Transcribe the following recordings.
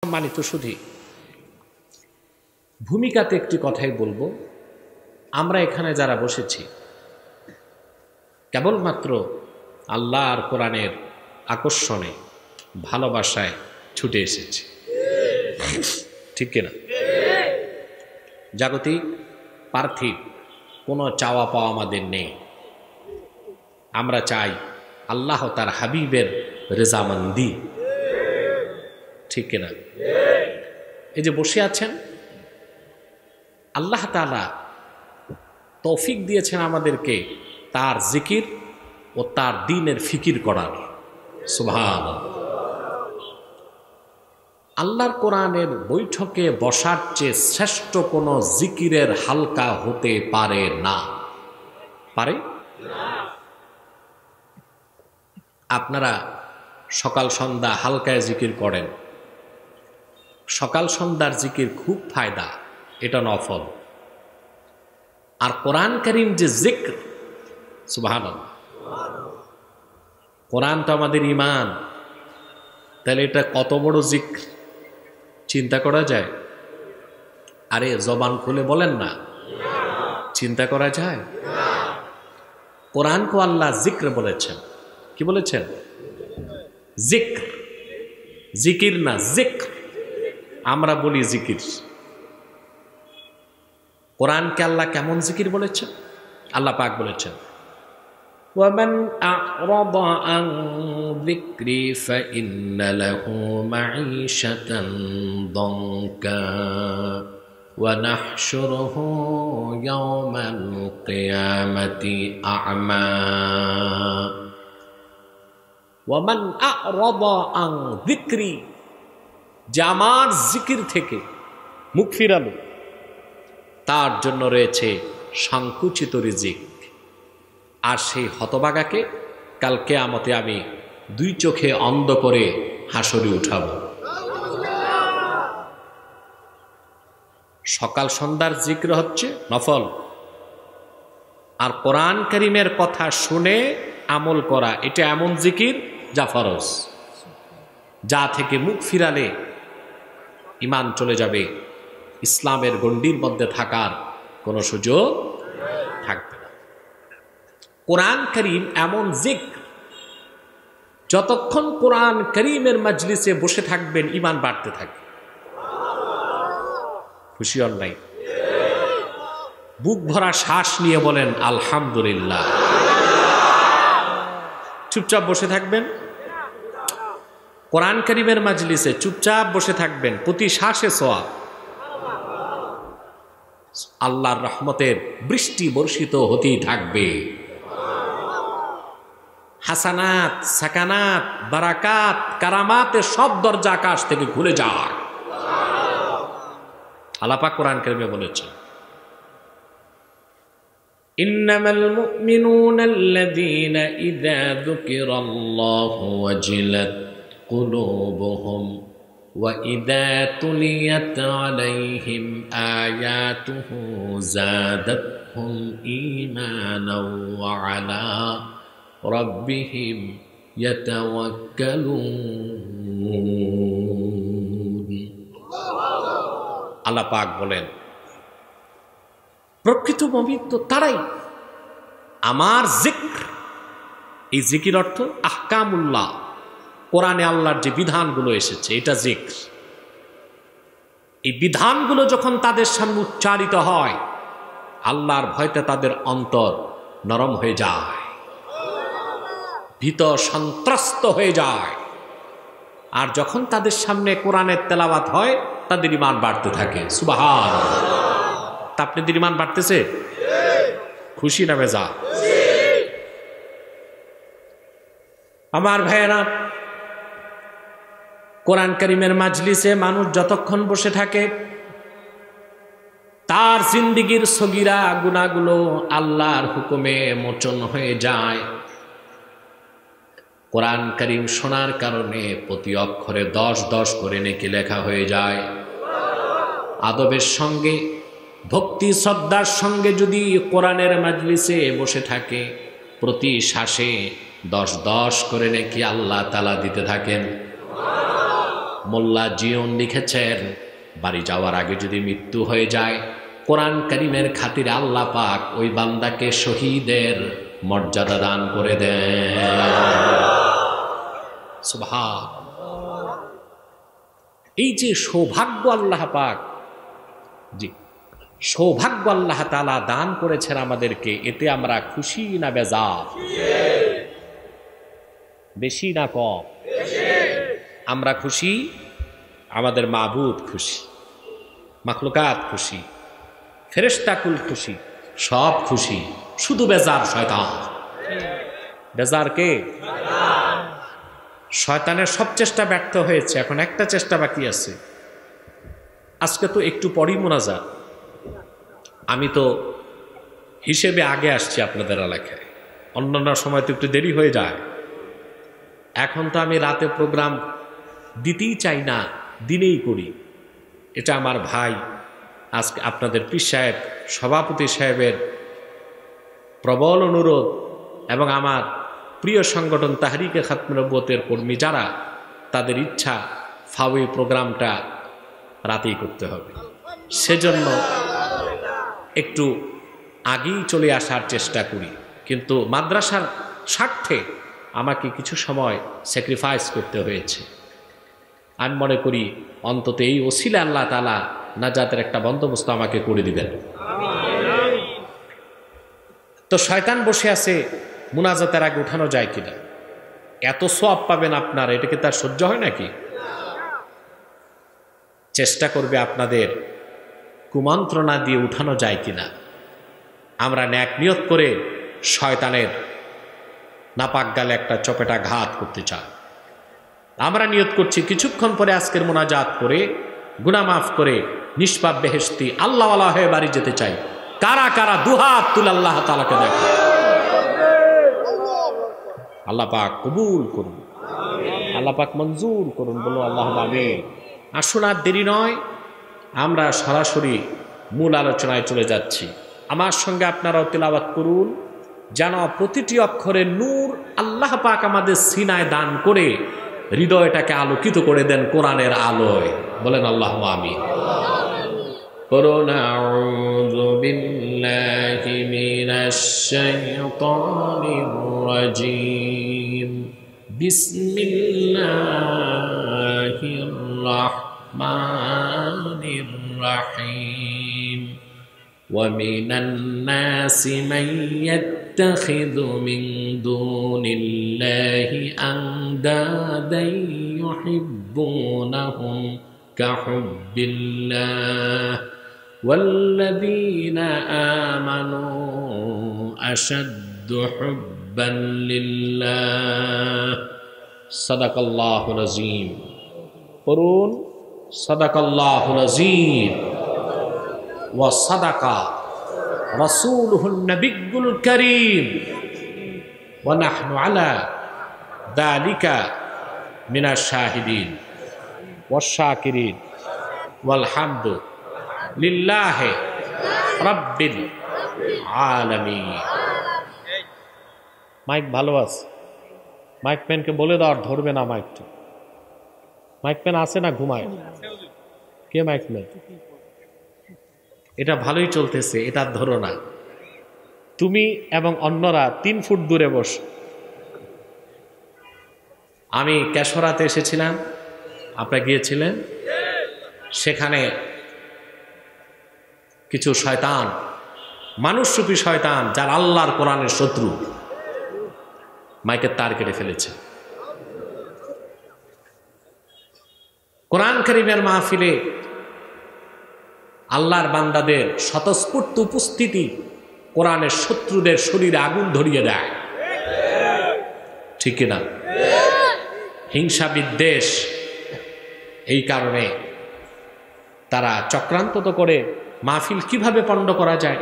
সম্মানিত সুধী, ভূমিকাতে একটি কথাই বলবো। আমরা এখানে যারা বসেছি কেবলমাত্র আল্লাহ আর কোরআনের আকর্ষণে, ভালোবাসায় ছুটে এসেছি, ঠিক কিনা? জাগতিক পার্থিব কোনো চাওয়া পাওয়া আমাদের নেই। আমরা চাই আল্লাহ তার হাবিবের রেজামন্দি, ঠিক কিনা? এই যে বসে আছেন, আল্লাহ তাআলা তৌফিক দিয়েছেন আমাদেরকে তার জিকির ও তার দ্বীনের ফিকির করার। সুবহানাল্লাহ। আল্লাহর কোরআনের বৈঠকে বসার চেয়ে শ্রেষ্ঠ কোনো জিকিরের হালকা হতে পারে না। পারে? আপনারা সকাল সন্ধ্যা হালকায় জিকির করেন, সকাল সন্ধ্যার জিকির খুব ফায়দা, এটা নফল। আর কোরআন কারীম যে জিক্র, সুবহানাল্লাহ, কোরআন তো আমাদের ঈমান, তাহলে এটা কত বড় জিক্র চিন্তা করা যায়? আরে জবান খুলে বলেন না, চিন্তা করা যায়? কোরআনকে আল্লাহ জিক্র বলেছেন। কি বলেছেন? জিক্র, জিকির না, জিক্র। আমরা বলি জিকির। কোরআনকে আল্লাহ কেমন জিকির বলেছেন? আল্লাহ পাক বলেছেন, وَمَنْ أَعْرَضَ عَنْ ذِكْرِي فَإِنَّ لَهُ مَعِيشَةً ضَنْكًا وَنَحْشُرُهُ يَوْمَ الْقِيَامَةِ أَعْمَى وَمَنْ أَعْرَضَ عَنْ ذِكْرِي, যে আমার জিকির থেকে মুখ ফিরালো, তার জন্য রয়েছে সংকুচিত রিজিক। আর সেই হতভাগাকে কাল কিয়ামতে আমি দুই চোখে অন্ধ করে হাসরে উঠাবো। সকাল সন্ধ্যার জিকির হচ্ছে নফল, আর কোরআন কারীমের কথা শুনে আমল করা এটা এমন জিকির যা ফরজ, যা থেকে মুখ ফিরালে ঈমান চলে যাবে, ইসলামের গণ্ডির মধ্যে থাকার কোনো সুযোগ থাকবে না। কোরআন কারীম এমন জিক্র, যতক্ষণ কোরআন কারীমের মজলিসে বসে থাকবেন ঈমান বাড়তে থাকে। খুশি হন নাই? বুক ভরা শ্বাস নিয়ে বলেন আলহামদুলিল্লাহ। চুপচাপ বসে থাকবেন, কোরআন কারীমের মজলিসে চুপচাপ বসে থাকবেন, প্রতি শ্বাসে সওয়াব। আল্লাহর রহমতের বৃষ্টি বর্ষিত হতেই থাকবে। হাসানাত, সাকানাত, বারাকাত, কারামাতের সব দরজা আকাশ থেকে খুলে যায়। আল্লাহ পাক কোরআন কারীমে বলেছেন, ইন্নামাল মুমিনুনা আল্লাযীনা ইযা যুকিরাল্লাহু ওয়াজিলাত কুলুবুহুম ওয়া ইযা তুলিয়াত আলাইহিম আয়াতুহু যাদাতহুম ঈমানাও ওয়া আলা রাব্বিহিম ইয়াতাওয়াক্কালুন। আল্লাহ পাক বলেন, প্রকৃত মুমিন তো তারাই আমার জিক্র। এই জিকির অর্থ আহকামুল্লাহ, কোরআনে আল্লাহর যে বিধানগুলো এসেছে এটা জিক্র। এই বিধানগুলো যখন তাদের সামনে উচ্চারিত হয়, আল্লাহর ভয়তে তাদের অন্তর নরম হয়ে যায়, ভীত সন্ত্রস্ত হয়ে যায়। আর যখন তাদের সামনে কোরআনের তেলাওয়াত হয়, তাদের ঈমান বাড়তে থাকে। সুবহানাল্লাহ। তা আপনাদের ঈমান বাড়তেছে? খুশি না বেজা? আমার ভাইয়েরা, কোরআন কারীমের মাজলিসে মানুষ যতক্ষণ বসে থাকে, তার জিন্দেগীর সগীরা গুনাহগুলো আল্লাহর হুকুমে মোচন হয়ে যায়। কোরআন কারীম শোনার কারণে প্রতি অক্ষরে 10 করে নেকি লেখা হয়ে যায়। আদবের সঙ্গে, ভক্তি শ্রদ্ধার সঙ্গে যদি কোরআনের মাজলিসে বসে থাকে, প্রতি শ্বাসে 10 করে নেকি আল্লাহ তাআলা দিতে থাকেন। মোল্লা জিয়ন লিখেছেন, বাড়ি যাওয়ার আগে যদি মৃত্যু হয়ে যায়, কোরআন কারীমের খাতিরে আল্লাহ পাক ওই বান্দাকে শহীদের মর্যাদা দান করে দেন। সুবহানাল্লাহ। এই যে সৌভাগ্য আল্লাহ পাক, জি সৌভাগ্য আল্লাহ তাআলা দান করেছেন আমাদেরকে, এতে আমরা খুশি না বেজার? বেশি না কম? আমরা খুশি, আমাদের মাবুদ খুশি, মাখলুকাত খুশি, ফেরেশতাকুল খুশি, সব খুশি, শুধু বেজার শয়তান। বেজার কে? শয়তানের সব চেষ্টা ব্যর্থ হয়েছে, এখন একটা চেষ্টা বাকি আছে। আজকে তো একটু পরই মোনাজাত, আমি তো হিসেবে আগে আসছি আপনাদের এলাকায়, অন্যান্য সময় তো একটু দেরি হয়ে যায়। এখন তো আমি রাতে প্রোগ্রাম দিতেই চাই না, দিনেই করি। এটা আমার ভাই, আজকে আপনাদের পীর সাহেব, সভাপতি সাহেবের প্রবল অনুরোধ এবং আমার প্রিয় সংগঠন তাহরিকে খাতমে নবুয়তের কর্মী যারা, তাদের ইচ্ছা ফাওয়ে প্রোগ্রামটা রাতেই করতে হবে। সেজন্য একটু আগেই চলে আসার চেষ্টা করি, কিন্তু মাদ্রাসার স্বার্থে আমাকে কিছু সময় স্যাক্রিফাইস করতে হয়েছে। আমি মনে করি অন্তত এই ওসিলা আল্লাহ তাআলা নাজাতের একটা বন্দোবস্ত আমাকে করে দিবেন। তো শয়তান বসে আছে, মুনাজাতের আগে উঠানো যায় কিনা, এত সওয়াব পাবেন আপনার, এটা কি তার সহ্য হয় নাকি? চেষ্টা করবে আপনাদের কুমন্ত্রণা দিয়ে উঠানো যায় কিনা। আমরা ন্যাক নিয়ত করে শয়তানের নাপাক গালে একটা চপেটা ঘাত করতে চাই। আমরা নিয়ত করছি কিছুক্ষণ পরে আজকের মুনাজাত করে গুনাহ মাফ করে নিষ্পাপ বেহেশতি আল্লাহওয়ালা হয়ে বাড়ি যেতে চাই। কারা কারা দুহাত তুলে আল্লাহ তাআলাকে দেখো। আল্লাহ পাক কবুল করুন, আল্লাহ পাক মঞ্জুর করুন, বলো আল্লাহুম্মা আমিন। আসুন আর দেরি নয়, আমরা সরাসরি মূল আলোচনায় চলে যাচ্ছি। আমার সঙ্গে আপনারাও তিলাওয়াত করুন, যেন প্রতিটি অক্ষরে নূর আল্লাহ পাক আমাদের সিনায় দান করে হৃদয়টাকে আলোকিত করে দেন কোরআনের আলোয়। বলেন আল্লাহুম্মা আমিন। করুন আউযু বিল্লাহি মিনাশ শাইতানির রাজীম। বিসমিল্লাহির রাহমানির রাহিম। ومن الناس من يتخذ من دون الله أندادا يحبونهم كحب الله والذين آمنوا أشد حبا لله صدق الله العظيم قرون صدق الله العظيم وصدق رسوله النبي الكريم ونحن على ذلك من الشاهدين والشاكرين والحمد لله رب العالمين। মাইক ভালো আছে? মাইক ম্যানকে বলে দাও ধরবে না মাইকটা। মাইক ম্যান আছে না ঘুমায়? কে মাইক ম্যান? এটা ভালোই চলতেছে, এটা ধরো না। তুমি এবং অন্যরা 3 ফুট দূরে বস। আমি কেশরাতে এসেছিলাম, আপনারা গিয়েছিলেন, সেখানে কিছু শয়তান, মানুষরূপী শয়তান যার আল্লাহর কোরআনের শত্রু, মাইকের তার কেটে ফেলেছে। কোরআন কারীমের মাহফিলে আল্লাহর বান্দাদের স্বতঃস্ফূর্ত উপস্থিতি কোরআনের শত্রুদের শরীরে আগুন ধরিয়ে দেয়, ঠিক না? হিংসা বিদ্বেষ, এই কারণে তারা চক্রান্ত তো করে মাহফিল কিভাবে পণ্ড করা যায়,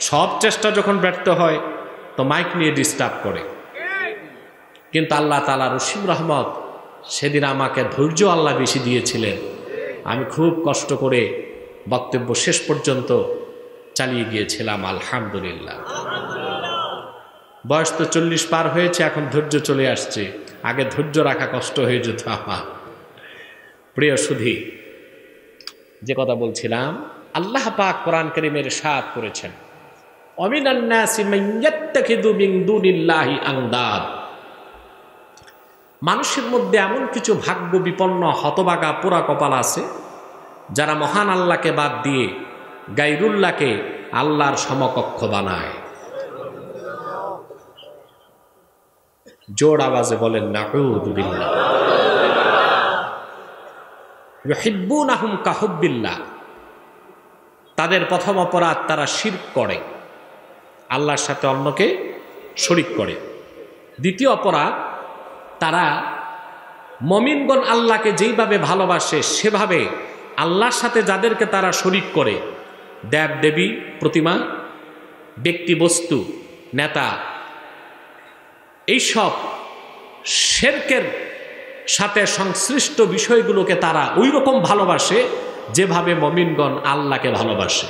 সব চেষ্টা যখন ব্যর্থ হয় তো মাইক নিয়ে ডিস্টার্ব করে। কিন্তু আল্লাহ তাআলা রসিম রহমত, সেদিন আমাকে ধৈর্য আল্লাহ বেশি দিয়েছিলেন। আমি খুব কষ্ট করে বক্তব্য শেষ পর্যন্ত চালিয়ে গিয়েছিলাম, আলহামদুলিল্লাহ। বয়স তো 40 পার হয়েছে, এখন ধৈর্য চলে আসছে। আগে ধৈর্য রাখা কষ্ট হয়ে যেত আমার। প্রিয় সুধী, যে কথা বলছিলাম, আল্লাহ পাক কোরআন কারীমের ইরশাদ করেছেন, ওয়ামিনান নাসি মান ইয়াত্তাখিযু মিন দুনিল্লাহি আনদাদ। মানুষের মধ্যে এমন কিছু ভাগ্য বিপন্ন হতভাগা পোড়া কপাল আছে যারা মহান আল্লাহকে বাদ দিয়ে গায়রুল্লাহকে আল্লাহর সমকক্ষ বানায়। জোর আওয়াজে বলেন নাউযু বিল্লাহ। ইউহিব্বুনাহুম কাহুব্বিল্লাহ। তাদের প্রথম অপরাধ, তারা শিরক করে, আল্লাহর সাথে অন্যকে শরীক করে। দ্বিতীয় অপরাধ, তারা মুমিনগণ আল্লাহকে যেইভাবে ভালোবাসে সেভাবে আল্লাহর সাথে যাদেরকে তারা শরীক করে, দেব দেবী, প্রতিমা, ব্যক্তি বস্তু, নেতা, এইসব শিরকের সাথে সংশ্লিষ্ট বিষয়গুলোকে তারা ওই রকম ভালোবাসে যেভাবে মুমিনগণ আল্লাহকে ভালোবাসে।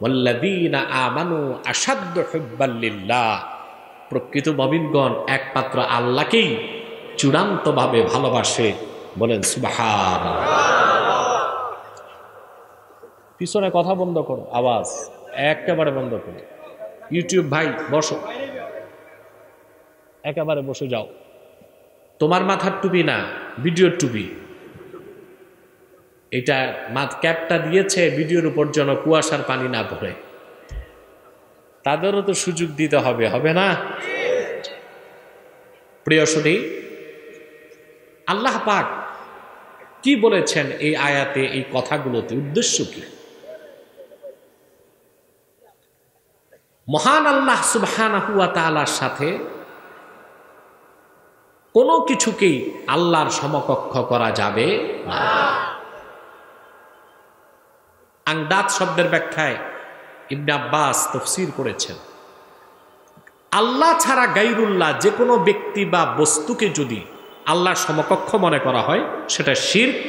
ওয়াল্লাযীনা আমানু আশাদ্দু হুব্বাল লিল্লাহ। প্রকৃত মুমিনগণ একমাত্র আল্লাহকেই চূড়ান্তভাবে ভালোবাসে। বলেন সুবহানাল্লাহ। পিছনে কথা বন্ধ করো, আওয়াজ একেবারে বন্ধ করো। ইউটিউব ভাই বসো, একেবারে বসে যাও। তোমার মাথার টুপি না, ভিডিওর টুপি। এটা ক্যাপটা দিয়েছে ভিডিওর উপর যেন কুয়াশার পানি না পড়ে। তাদেরও তো সুযোগ দিতে হবে, হবে না? প্রিয় সুধী, আল্লাহ পাক কি বলেছেন এই আয়াতে, এই কথাগুলোতে উদ্দেশ্য কি? মহান আল্লাহ সুবহানাহু ওয়া তাআলার সাথে কোনো কিছুকেই আল্লাহর সমকক্ষ করা যাবে না। আংদাদ শব্দের ব্যাখ্যায় ইবনে আব্বাস তাফসীর করেছেন, আল্লাহ ছাড়া গায়রুল্লাহ যে কোনো ব্যক্তি বা বস্তুকে যদি আল্লাহর সমকক্ষ মনে করা হয় সেটা শিরক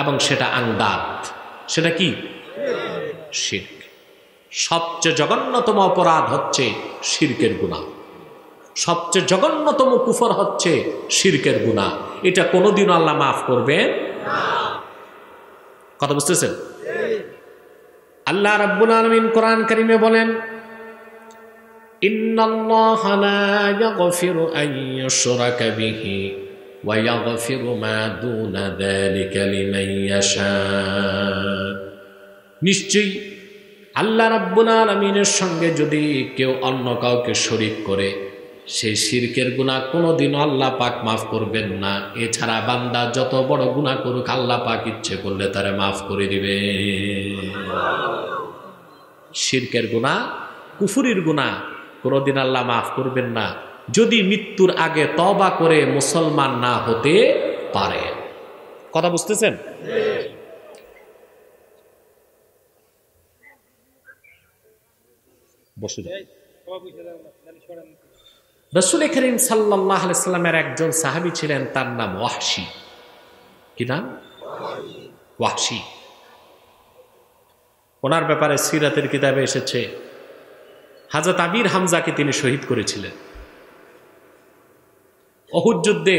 এবং সেটা আংদাদ। সেটা কি? শিরক। সবচেয়ে জঘন্যতম অপরাধ হচ্ছে শিরকের গুনাহ। সবচেয়ে জঘন্যতম কুফর হচ্ছে শিরকের গুনাহ। এটা কোনোদিনও আল্লাহ মাফ করবেন না। কথা বুঝতেছেন? আল্লাহ রাব্বুল আলামিন কোরআন কারীমে বলেন, ইন্নাল্লাহা লা ইয়াগফিরু আন ইউশরাকা বিহি ওয়া ইয়াগফিরু মা দুনা যালিকা লিমান ইয়াশা। নিশ্চয়ই আল্লাহ রাব্বুল আলামিনের সঙ্গে যদি কেউ অন্য কাউকে শরীক করে, সেই শিরকের গুনাহ কোনোদিনও আল্লাহ পাক মাফ করবেন না। এছাড়া বান্দা যত বড় গুনাহ করুক, আল্লাহ পাক ইচ্ছে করলে তারে মাফ করে দিবে। শিরকের গুনাহ, কুফরির গুনাহ কোনোদিন আল্লাহ মাফ করবেন না যদি মৃত্যুর আগে তওবা করে মুসলমান না হতে পারে। কথা বুঝতেছেন? বসে যান। রাসূল করিম সাল্লাল্লাহু আলাইহি সাল্লামের একজন সাহাবী ছিলেন, তার নাম ওয়াহশী। কি নাম? ওয়াহশী। ওনার ব্যাপারে সিরাতের কিতাবে এসেছে হযরত আমির হামজাকে তিনি শহীদ করেছিলেন। উহুদ যুদ্ধে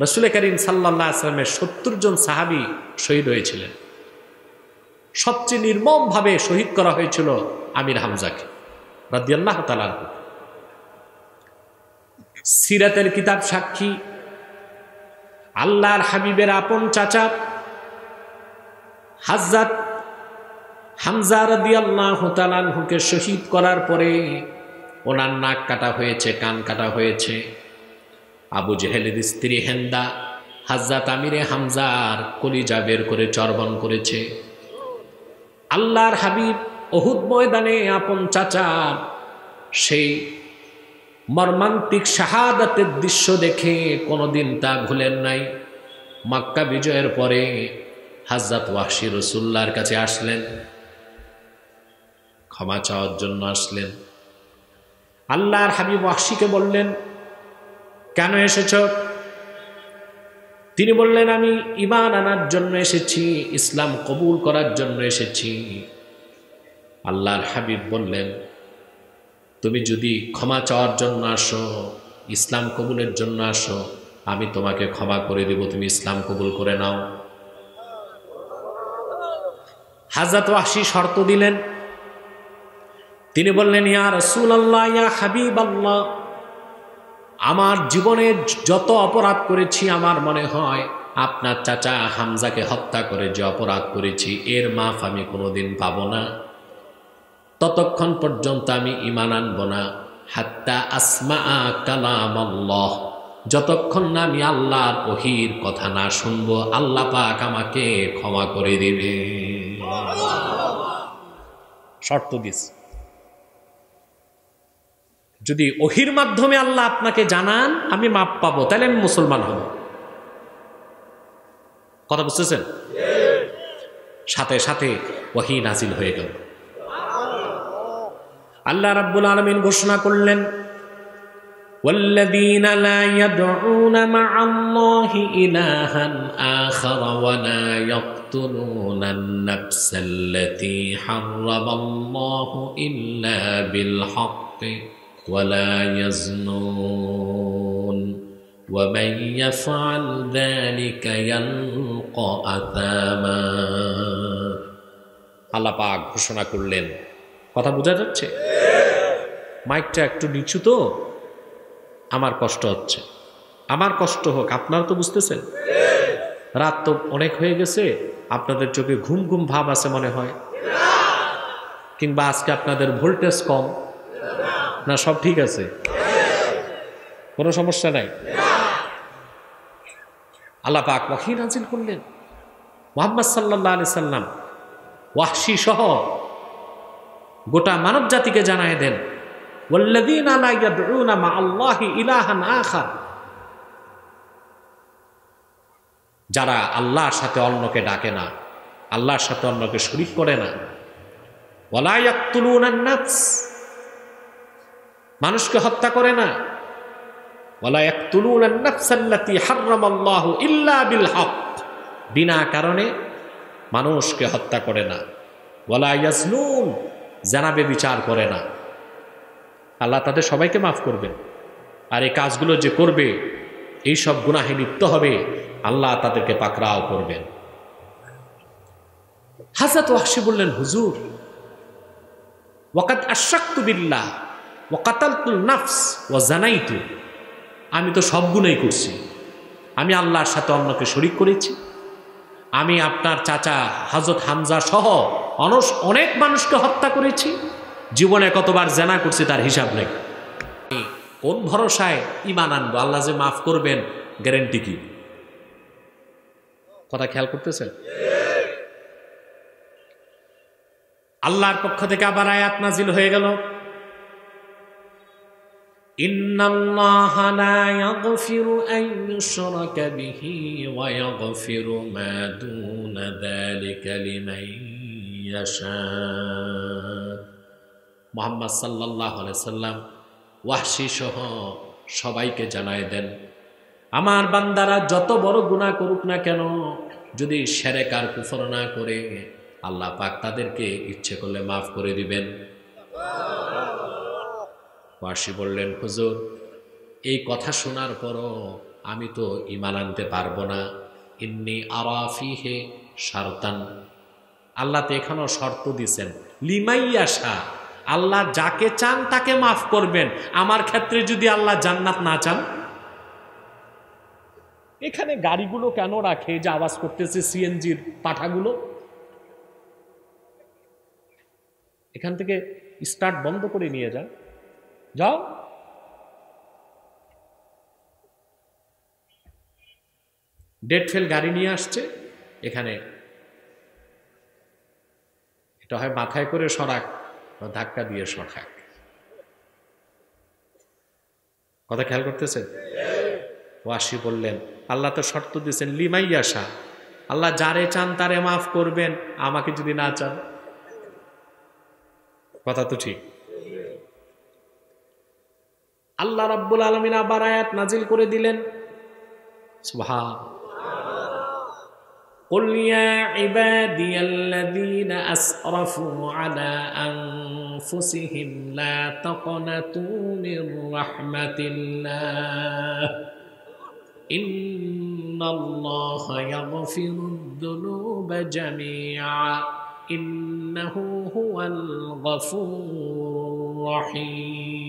রাসূল করিম সাল্লাল্লাহু আলাইহি সাল্লামের ৭০ জন সাহাবী শহীদ হয়েছিলেন। সবচেয়ে নির্মমভাবে শহীদ করা হয়েছিল আমির হামজাকে রাদিয়াল্লাহু তাআলা আনহু। সিরাতের কিতাব সাক্ষী, আল্লাহর হাবিবের আপন চাচা হযরত হামজা রাদিয়াল্লাহু তাআলা আনহুকে শহীদ করার পরে ওনার নাক কাটা হয়েছে, কান কাটা হয়েছে। আবু জেহেলের স্ত্রী হেন্দা হযরত আমিরে হামজার কলিজা বের করে চর্বণ করেছে। আল্লাহর হাবিব উহুদ ময়দানে আপন চাচা সেই মর্মান্তিক শাহাদাতের দৃশ্য দেখে কোনোদিন তা ভুলেন নাই। মক্কা বিজয়ের পরে হযরত ওয়াহশী রাসূলুল্লাহর কাছে আসলেন, ক্ষমা চাওয়ার জন্য আসলেন। আল্লাহর হাবিব ওয়াহশীকে বললেন, কেন এসেছ? তিনি বললেন, আমি ঈমান আনার জন্য এসেছি, ইসলাম কবুল করার জন্য এসেছি। আল্লাহর হাবিব বললেন, তুমি যদি ক্ষমা চাওয়ার জন্য আসো, ইসলাম কবুলের জন্য আসো, আমি তোমাকে ক্ষমা করে দিব, তুমি ইসলাম কবুল করে নাও। হযরত ওয়াহশী শর্ত দিলেন। তিনি বললেন, ইয়া রাসূলুল্লাহ, ইয়া হাবিবাল্লাহ, আমার জীবনে যত অপরাধ করেছি আমার মনে হয় আপনার চাচা হামজাকে হত্যা করে যে অপরাধ করেছি এর মাফ আমি কোনোদিন পাব না। ততক্ষণ পর্যন্ত আমি ঈমান আনব না, হাত্তা আসমা কালামাল্লাহ, যতক্ষণ না আমি আল্লাহর ওহীর কথা না শুনবো আল্লাহ পাক আমাকে ক্ষমা করে দিবে। শর্ত দিস, যদি ওহীর মাধ্যমে আল্লাহ আপনাকে জানান আমি মাপ পাবো, তাহলে আমি মুসলমান হব। কথা বুঝতেছেন? সাথে সাথে ওহী নাজিল হয়ে গেল। আল্লাহ রাব্বুল আলামিন ঘোষণা করলেন, والذين لا يدعون مع الله إلها آخر ولا يقتلون النفس التي حرم الله إلا بالحق ولا يزنون ومن يفعل ذلك يلقى أثاما। আল্লাহ পাক ঘোষণা করলেন। কথা বোঝা যাচ্ছে? মাইকটা একটু নিচু তো, আমার কষ্ট হচ্ছে। আমার কষ্ট হোক, আপনারা তো বুঝতেছেন। রাত তো অনেক হয়ে গেছে, আপনাদের চোখে ঘুম ঘুম ভাব আছে মনে হয়, কিংবা আজকে আপনাদের ভোল্টেজ কম না? সব ঠিক আছে, কোনো সমস্যা নাই। আল্লাহ পাক ওহী নাজিল করলেন। মুহাম্মদ সাল্লাল্লাহু আলাইহি সাল্লাম ওয়াহশী সহ গোটা মানব জাতিকে জানায় দেন, ওয়াল্লাযীনা লা ইয়াদউনা মা'আল্লাহি ইলাহান আখার, যারা আল্লাহর সাথে অন্যকে ডাকে না, আল্লাহর সাথে অন্যকে শরীক করে না, ওয়ালা ইয়াকতুলুনান নাফস, মানুষকে হত্যা করে না, ওয়ালা ইয়াকতুলুনান নাফসাল্লাতী হাররামাল্লাহু ইল্লা বিল হক, বিনা কারণে মানুষকে হত্যা করে না, ওয়ালা ইয়াজনুন, জানাবে বিচার করে না। আল্লাহ তাদের সবাইকে মাফ করবেন। আর এই কাজগুলো যে করবে, এই সব গুনাহে লিপ্ত হবে, আল্লাহ তাদেরকে পাকড়াও করবেন। হযরত ওয়াহশী বললেন, হুজুর, ওয়াকাদ আশরাকতু বিল্লাহ ওয়া কাতালতুন নাফস ওয়া জানাইতু, আমি তো সব গুনাহই করছি, আমি আল্লাহর সাথে অন্যকে শরীক করেছি, আমি আপনার চাচা হযরত হামজা সহ অনেক মানুষকে হত্যা করেছি, জীবনে কতবার জেনা করছি তার হিসাব নেই। কোন ভরসায় ঈমান আনবো? আল্লাহ যে মাফ করবেন গ্যারান্টি কি? কথা খেয়াল করতেছেন? আল্লাহর পক্ষ থেকে আবার আয়াত নাজিল হয়ে গেল, ইন্নাল্লাহা লা ইয়াগফিরু আন ইউশরাকা বিহি ওয়া ইয়াগফিরু মা দুনা যালিকা লিমান ইয়াশা। মুহাম্মদ সাল্লাল্লাহু আলাইহি সাল্লাম ওয়াহশী সহ সবাইকে জানায় দেন, আমার বান্দারা যত বড় গুনাহ করুক না কেন, যদি শিরক আর কুফর না করে, আল্লাহ পাক তাদেরকে ইচ্ছে করলে মাফ করে দিবেন। ওয়াহশী বললেন, হুজুর, এই কথা শোনার পরও আমি তো ঈমান আনতে পারবো না। ইন্নী আরা ফীহি শারতান, আল্লাহ তো এখানেও শর্ত দিয়েছেন, লিমাইয়াশা, আল্লাহ যাকে চান তাকে মাফ করবেন। আমার ক্ষেত্রে যদি আল্লাহ জান্নাত না চান, এখানে গাড়িগুলো কেন রাখে যে আওয়াজ করতেছে, সিএনজির পাঠাগুলো, এখান থেকে স্টার্ট বন্ধ করে নিয়ে যান, যাও। ডেড ফেল গাড়ি নিয়ে আসছে এখানে, এটা হয় মাথায় করে সরাক, ধাক্কা দিয়ে সরাক। কথা খেয়াল করতেছেন? ওয়াহশী বললেন, আল্লাহ তো শর্ত দিয়েছেন লিমাইয়াশা, আল্লাহ যারে চান তারে মাফ করবেন, আমাকে যদি না চান। কথা তো ঠিক। আল্লাহ রাব্বুল আলামিন আবার আয়াত নাজিল করে দিলেন, সুবহানাল্লাহ, قل يا عبادي الذين أسرفوا على أنفسهم لا تقنطوا من رحمة الله ইন্নাল্লাহা ইয়াগফিরুদ-দুনুবা জামিআ ইন্নাহু হুয়াল গফুরুর রহিম।